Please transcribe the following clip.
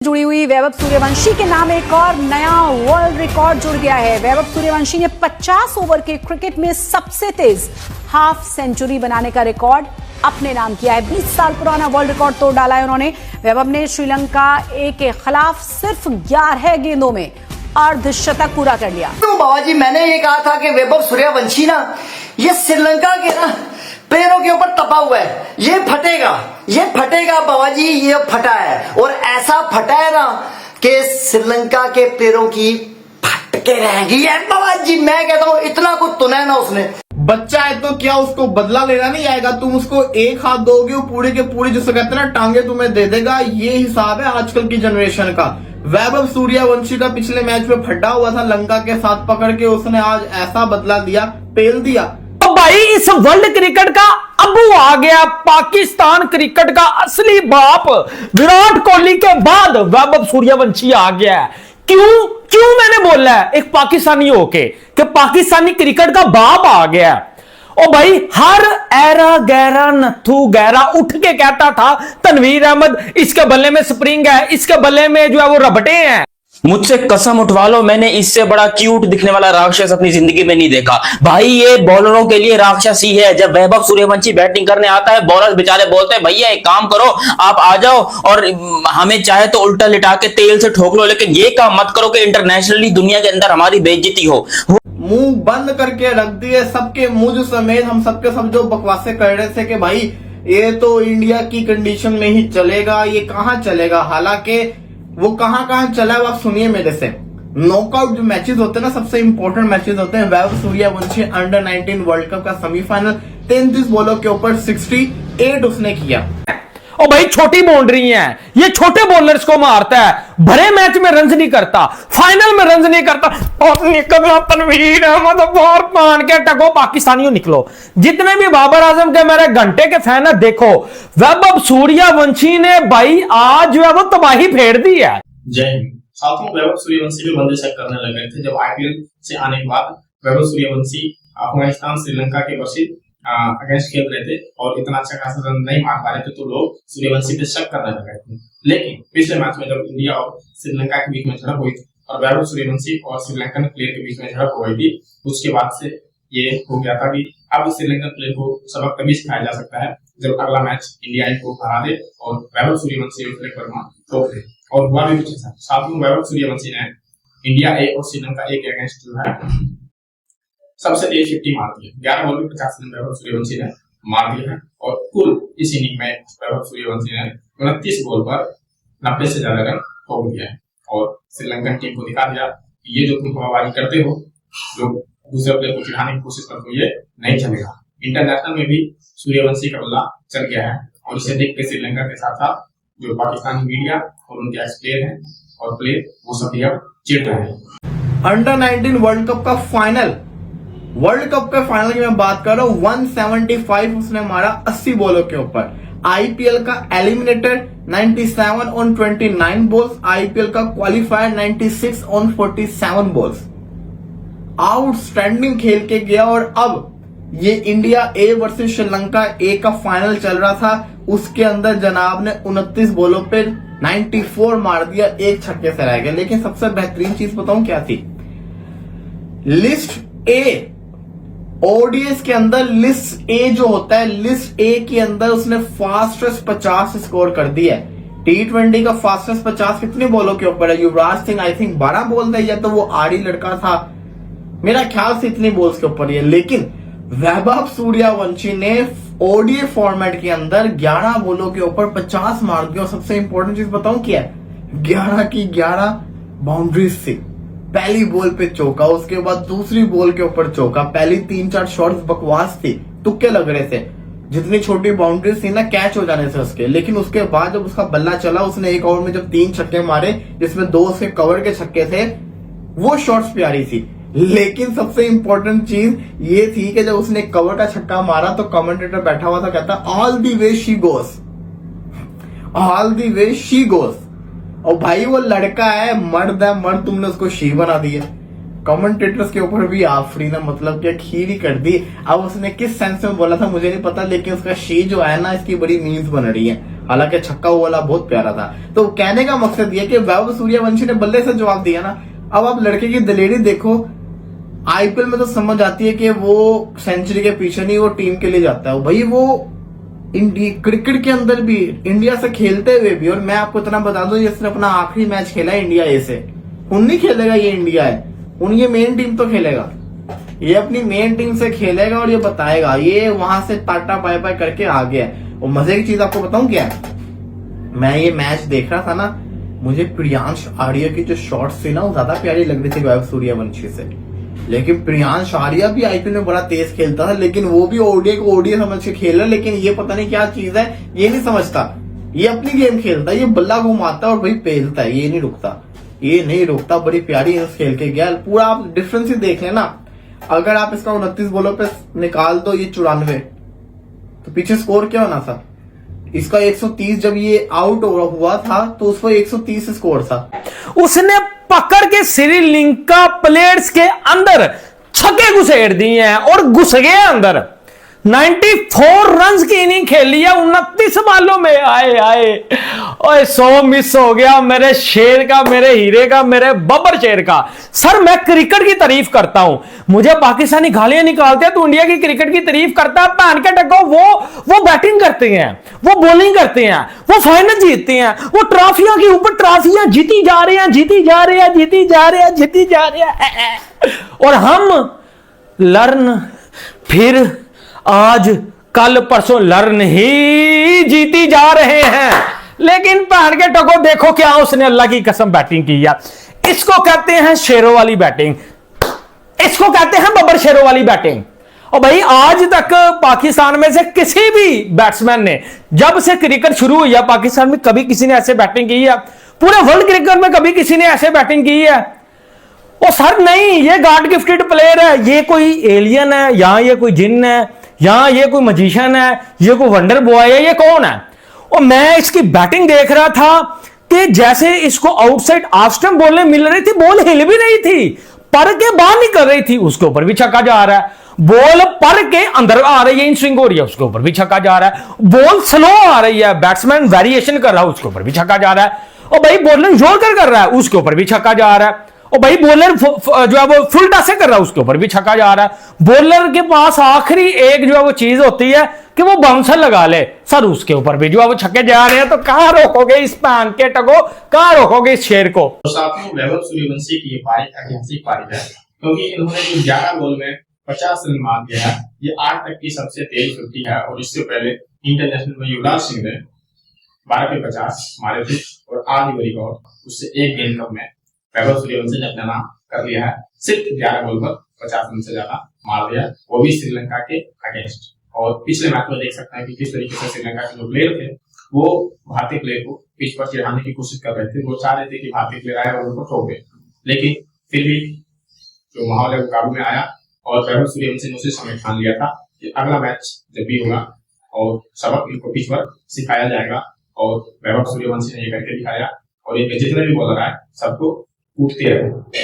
जुड़ी हुई वैभव सूर्यवंशी के नाम एक और नया वर्ल्ड रिकॉर्ड जुड़ गया है। वैभव सूर्यवंशी ने 50 ओवर के क्रिकेट में सबसे तेज हाफ सेंचुरी बनाने का रिकॉर्ड अपने नाम किया है। 20 साल पुराना वर्ल्ड रिकॉर्ड तोड़ डाला है उन्होंने। वैभव ने श्रीलंका ए के खिलाफ सिर्फ 11 गेंदों में अर्धशतक पूरा कर लिया। तो बाबा जी, मैंने ये कहा था कि वैभव सूर्यवंशी ना ये श्रीलंका के ना पैरों के ऊपर तपा हुआ है, ये फटेगा बाबा जी, ये फटा है और ऐसा फटा है ना कि श्रीलंका के पैरों की फटके रहेंगी बाबा जी। मैं कहता हूँ इतना कुछ तो ना उसने। बच्चा है तो क्या उसको बदला लेना नहीं आएगा? तुम उसको एक हाथ दोगे वो पूरी के पूरी जिसे कहते हैं ना टांगे तुम्हें दे देगा। ये हिसाब है आजकल की जनरेशन का। वैभव सूर्यवंशी का पिछले मैच में फटा हुआ था लंका के साथ पकड़ के, उसने आज ऐसा बदला दिया, पेल दिया। तो भाई इस वर्ल्ड क्रिकेट का अबू आ गया, पाकिस्तान क्रिकेट का असली बाप विराट कोहली के बाद वैभव सूर्यवंशी आ गया। क्यों मैंने बोला है एक पाकिस्तानी होके कि पाकिस्तानी क्रिकेट का बाप आ गया। ओ भाई हर एरा गैरा नथु गैरा उठ के कहता था तनवीर अहमद इसके बल्ले में स्प्रिंग है, इसके बल्ले में जो है वो रबटे हैं। मुझसे कसम उठवा लो, मैंने इससे बड़ा क्यूट दिखने वाला राक्षस अपनी जिंदगी में नहीं देखा। भाई ये बॉलरों के लिए राक्षस ही है। जब वैभव सूर्यवंशी बैटिंग करने आता है, बॉलर बेचारे बोलते हैं भैया एक काम करो, आप आ जाओ और हमें चाहे तो उल्टा लिटा के तेल से ठोक लो, लेकिन ये काम मत करो कि इंटरनेशनली दुनिया के अंदर हमारी बेइज्जती हो। मुंह बंद करके रख दिए सबके, मुझ समेत हम सबके सब जो बकवासे कर रहे थे कि भाई ये तो इंडिया की कंडीशन में ही चलेगा, ये कहां चलेगा। हालांकि वो कहां चला है, आप सुनिए मेरे से। नॉकआउट जो मैचेस होते हैं ना, सबसे इंपॉर्टेंट मैचेस होते हैं। Vaibhav Suryavanshi under 19 world cup का सेमीफाइनल 33 बॉलों के ऊपर 68 उसने किया। और भाई छोटी बाउंड्री है, ये छोटे बॉलर्स को मारता है। भरे मैच में रन्स नहीं करता, फाइनल में रन्स नहीं करता। और निकलना तनवीर अहमद बाहर पान के टको, पाकिस्तानियों निकलो। जितने भी बाबर आजम के मेरे घंटे के फैन है, देखो वैभव सूर्यवंशी ने भाई आज जो है वो तबाही फेर दी है। जय हिंद साथियों, वैभव सूर्यवंशी भी बंदे शक करने लग गए थे जब आईपीएल से आने के बाद वैभव सूर्यवंशी अफगानिस्तान श्रीलंका के वर्षित अगेंस्ट खेल रहे थे और इतना अच्छा खासा रन नहीं मार पा रहे थे, तो लोग सूर्यवंशी पे शक करने लगे थे। लेकिन पिछले मैच में जब इंडिया और श्रीलंका के बीच में झड़प हुई थी और वैभव सूर्यवंशी और श्रीलंकन प्लेयर के बीच में झड़प हो गई थी, उसके बाद से ये हो गया था कि अब श्रीलंकन प्लेयर को सबक तभी सिखाया जा सकता है जब अगला मैच इंडिया इनको हरा दे और वैभव सूर्यवंशी और तिलक वर्मा टोक दे। और हुआ भी कुछ ऐसा। साथ में वैभव सूर्यवंशी ने इंडिया ए और श्रीलंका ए के अगेंस्ट जो है सबसे तेज 50 मार दिया। 11 बॉल में 50 रन वैभव सूर्यवंशी ने मार दिया है और कुल इस इनिंग में वैभव सूर्यवंशी ने 29 बॉल पर 90 से ज्यादा रन ठोक दिया है और श्रीलंकन टीम को दिखा दिया कि ये जो तुम हवाबाजी करते हो, जो दूसरे प्लेयर को चिढ़ाने की कोशिश करते हो, ये नहीं चलेगा। इंटरनेशनल में भी सूर्यवंशी का बल्ला चल गया है और इसे देख के श्रीलंका के साथ साथ जो पाकिस्तानी मीडिया और उनके एक्स प्लेयर हैं और प्लेयर वो सभी अब चिढ़ रहे हैं। अंडर 19 वर्ल्ड कप का फाइनल, वर्ल्ड कप के फाइनल की मैं बात कर रहा हूँ, 175 उसने मारा 80 बॉलों के ऊपर। आईपीएल का एलिमिनेटर 97 ऑन 29 बॉल्स, आईपीएल का क्वालिफायर 96 ऑन 47 बॉल्स। आउटस्टैंडिंग खेल के गया और अब ये इंडिया ए वर्सेस श्रीलंका ए का फाइनल चल रहा था, उसके अंदर जनाब ने 29 बॉलों पे 94 मार दिया, एक छक्के से रह गया। लेकिन सबसे बेहतरीन चीज बताऊं क्या थी? लिस्ट ए ओडीएस के अंदर लिस्ट ए जो होता है, लिस्ट ए के अंदर उसने फास्टेस्ट 50 स्कोर कर दिया है। T20 का फास्टेस्ट 50 कितने बॉलों के ऊपर है? Yuvraj Singh I think 12 ball थे, या तो वो आड़ी लड़का था, मेरा ख्याल से इतनी बॉल्स के ऊपर है। लेकिन वैभव सूर्यवंशी ने ओडीए फॉर्मेट के अंदर 11 बॉलों के ऊपर 50 मार दिया। और सबसे इंपॉर्टेंट चीज बताऊं क्या है? 11 की 11 बाउंड्रीज थी। पहली बॉल पे चौका, उसके बाद दूसरी बॉल के ऊपर चौका, पहली 3-4 शॉट्स बकवास थी, तुक्के लग रहे थे। जितनी छोटी बाउंड्रीज थी ना, कैच हो जाने से उसके। लेकिन उसके बाद जब उसका बल्ला चला, उसने एक ओवर में जब 3 छक्के मारे, जिसमें 2 उसके कवर के छक्के थे, वो शॉट्स प्यारी थी। लेकिन सबसे इंपॉर्टेंट चीज ये थी कि जब उसने कवर का छक्का मारा तो कमेंटेटर बैठा हुआ था, कहता all the way she goes, all the way she goes. और भाई वो लड़का है, मर्द है, मर्द, तुमने उसको शी बना दिया। कमेंटेटर्स के ऊपर भी आफरी ना, मतलब क्या खीर ही कर दी। अब उसने किस सेंस में बोला था मुझे नहीं पता, लेकिन उसका शी जो है ना, इसकी बड़ी मीम्स बन रही है। हालांकि छक्का वो वाला बहुत प्यारा था। तो कहने का मकसद ये कि वैभव सूर्यवंशी ने बल्ले से जवाब दिया ना। अब आप लड़के की दिलेरी देखो, आईपीएल में तो समझ आती है कि वो सेंचुरी के पीछे नहीं, वो टीम के लिए जाता है भाई। वो क्रिकेट के अंदर भी इंडिया से खेलते हुए भी, और मैं आपको इतना बता दूं, इसने अपना आखिरी मैच खेला है इंडिया ए से। उन नहीं खेलेगा ये इंडिया है, उन ये मेन टीम तो खेलेगा, ये अपनी मेन टीम से खेलेगा और ये बताएगा। ये वहां से टाटा बाय बाय करके आ गया है। और मजे की चीज आपको बताऊं क्या है, मैं ये मैच देख रहा था ना, मुझे प्रियांश आर्या की जो शॉट्स थी ना वो ज्यादा प्यारी लग रही थी वैभव सूर्यवंशी से। लेकिन प्रियांश आर्या भी आईपीएल में बड़ा तेज खेलता था, लेकिन वो भी ओडीआई को ओडीआई समझ के खेल रहा है। लेकिन ये पता नहीं क्या चीज है, ये नहीं समझता, ये अपनी गेम खेलता है, ये बल्ला घुमाता है और भाई पेलता है, ये नहीं रुकता, बड़ी प्यारी इनिंग्स खेल के गया। पूरा आप डिफरेंस ही देख लेना, अगर आप इसका 29 बॉलों पे निकाल दो ये 94, तो पीछे स्कोर क्या होना था इसका 130। जब ये आउट हुआ था तो उस पर 130 स्कोर था। उसने पकड़ के श्रीलंका प्लेयर्स के अंदर छक्के घुसेड़ दिए हैं और घुस गए अंदर। 94 रन्स की इनिंग खेल लिया 29 बालों में। आए ओए 100 मिस हो गया मेरे शेर का, मेरे हीरे का, मेरे बब्बर शेर का। सर मैं क्रिकेट की तारीफ करता हूं, मुझे पाकिस्तानी गालियां निकालते हैं, तो इंडिया की क्रिकेट की तारीफ करता है। पहन के टको वो बैटिंग करते हैं, वो बॉलिंग करते हैं, वो फाइनल जीतते हैं, वो ट्रॉफियों के ऊपर ट्रॉफियां जीती जा रहे हैं। और हम लर्न फिर आज कल परसों लर्न ही जीती जा रहे हैं। लेकिन पहन के टको देखो क्या उसने अल्लाह की कसम बैटिंग की है। इसको कहते हैं शेरों वाली बैटिंग, इसको कहते हैं बब्बर शेरों वाली बैटिंग। और भाई आज तक पाकिस्तान में से किसी भी बैट्समैन ने, जब से क्रिकेट शुरू हुई है पाकिस्तान में, कभी किसी ने ऐसे बैटिंग की है? पूरे वर्ल्ड क्रिकेट में कभी किसी ने ऐसे बैटिंग की है? ओ सर नहीं, ये गॉड गिफ्टेड प्लेयर है, ये कोई एलियन है, यहां ये कोई जिन्न है, यहां ये कोई मजिशियन है, ये कोई वंडर बॉय है, ये कौन है? और मैं इसकी बैटिंग देख रहा था कि जैसे इसको आउटसाइड ऑफ स्टंप बॉलें मिल रही थी, बॉल हिल भी नहीं थी, पर के बाहर निकल रही थी, उसके ऊपर भी छक्का जा रहा है। बॉल पर के अंदर आ रही है, इन स्विंग हो रही है, उसके ऊपर भी छक्का जा रहा है। बॉल स्लो आ रही है, बैट्समैन वेरिएशन कर रहा है, उसके ऊपर भी छक्का जा रहा है। और भाई बॉलर जोर कर रहा है, उसके ऊपर भी छक्का जा रहा है। और भाई बॉलर जो है वो फुल टॉस से कर रहा है, उसके ऊपर भी छक्का जा रहा है। बॉलर के पास आखिरी एक जो है वो चीज होती है कि वो बाउंसर लगा ले, सर उसके ऊपर भी जो है वो छक्के जा रहे हैं। तो कहां रोकोगे इस पैन के टको, कहां रोकोगे इस शेर को? तो साथियों वैभव सूर्यवंशी की ये पारी ऐतिहासिक पारी है, क्योंकि इन्होंने जो 11 बॉल में 50 रन मार दिया है, ये आज तक की सबसे तेज 50 है। और इससे पहले इंटरनेशनल में युवराज सिंह ने 12 पे 50 मारे थे, और आज वो रिकॉर्ड उससे एक गेंद कम में वैभव सूर्यवंशी ने अपना नाम कर लिया है। सिर्फ 11 बॉल पर 50 रन से ज्यादा मार दिया, वो भी श्रीलंका के अगेंस्ट। और पिछले मैच में देख सकते हैं कि किस तरीके से श्रीलंका के जो प्लेयर थे वो भारतीय प्लेयर को पिच पर चिढ़ाने की कोशिश कर रहे थे। वो चाह रहे थे कि भारतीय प्लेयर आए और उनको ठोक दे, लेकिन फिर भी जो माहौल है वो काबू में आया। और वैभव सूर्यवंशी ने उसी समय ठान लिया था कि अगला मैच जब भी होगा और सबक इनको पिच पर सिखाया जाएगा। और वैभव सूर्यवंशी ने ये करके दिखाया, और इनके जितने भी बॉलर आए सबको कूटते रहे।